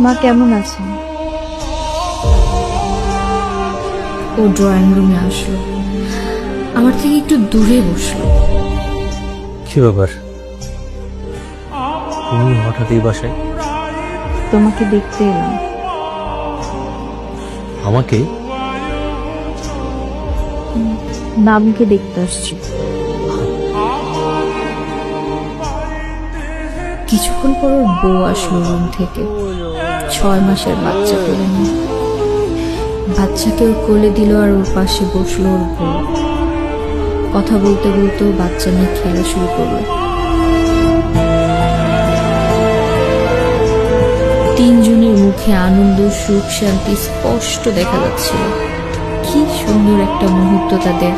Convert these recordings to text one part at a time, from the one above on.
মা কেমন আছেন? ও ড্রয়িং রুমে আসলো, আমার থেকে একটু দূরে বসলো। কি ব্যাপার, তুমি হঠাৎ এই বাসায়? তোমাকে দেখতে এলাম। আমাকে? নামকে দেখতে আসছি। কিছুক্ষণ পর ওর বউ আসলো রুম থেকে, 6 মাসের বাচ্চা কোলে নিয়ে। বাচ্চাকে ওর কোলে দিল আর ওর পাশে বসলো ওর বউ। কথা বলতে বলতে ও বাচ্চা নিয়ে খেলা শুরু করলো। তিনজনের মুখে আনন্দ, সুখ, শান্তি স্পষ্ট দেখা যাচ্ছিল। কি সুন্দর একটা মুহূর্ত তাদের।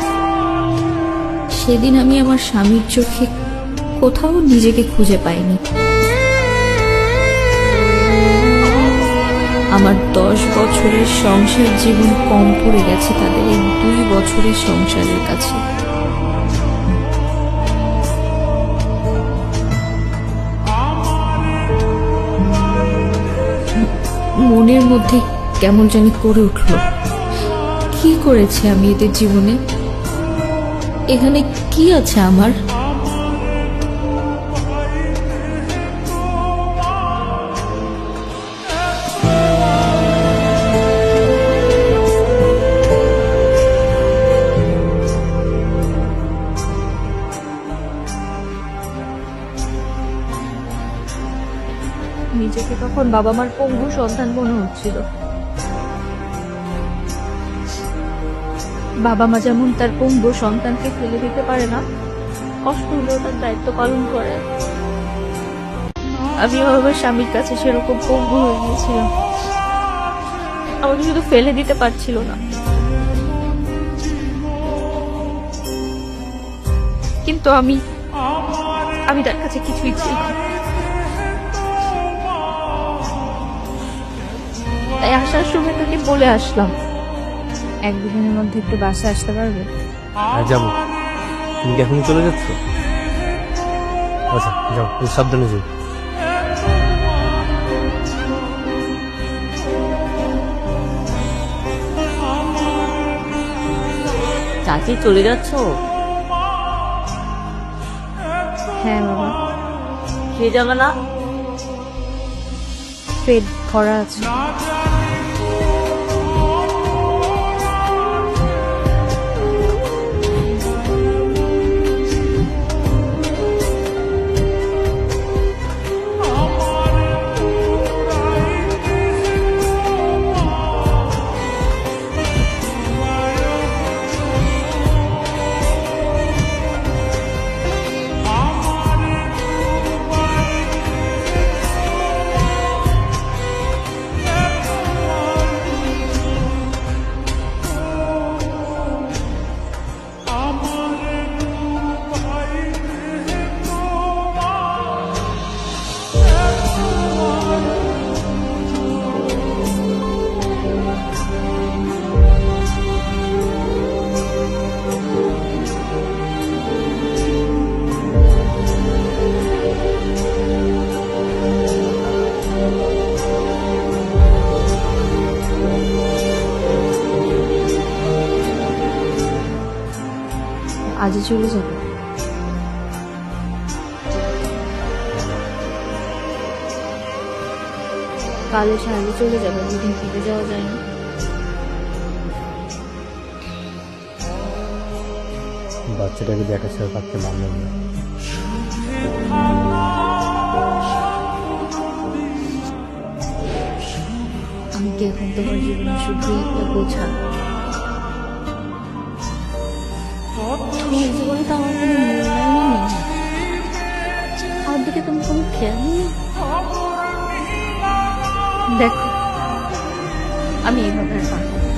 সেদিন আমি আমার স্বামীর চোখে কোথাও নিজেকে খুঁজে পাইনি। আমার 10 বছরের সংসার জীবন কম পড়ে গেছে তাদের এই 2 বছরের সংসারের কাছে। মনের মধ্যে কেমন জানি করে উঠল, কি করেছে আমি এদের জীবনে? এখানে কি আছে আমার? নিজেকে তখন বাবা মার পঙ্গু সন্তান মনে হচ্ছিল। বাবা মা যেমন তার পঙ্গু সন্তানকে ফেলে দিতে পারে না, কষ্ট হলেও তার দায়িত্ব পালন করে, আমিও আমার স্বামীর কাছে সেরকম পঙ্গু হয়ে গিয়েছিলাম। আমাকে শুধু ফেলে দিতে পারছিল না, কিন্তু আমি তার কাছে কিছুই ছিলাম না। তাই আসার সময় তাকে বলে আসলাম, 1-2 দিনের মধ্যে একটু বাসায় আসতে পারবে? হ্যাঁ যাবো। তুমি কি এখনই চলে যাচ্ছ? আচ্ছা যাও, সাবধানে যাও। চাচি চলে যাচ্ছ? হ্যাঁ বাবা, খেয়ে যাবে না? পেট ভরা আছে। আজই চলে যাবে? কালে সারালে চলে যাবে, দুদিন ফিরে যাওয়া যায় না। বাচ্চাটাকে দেখা ছাড়া থাকতে পারলাম না। আমি কি এখন তোমার জীবনে শুধু একটা বোঝা? তোমার জীবনে তো আমার কোনো মূল্যায়নই নেই, আমার দিকে তুমি কোনো খেয়ালই নেই। দেখো, আমি এইভাবে আর পারবো না।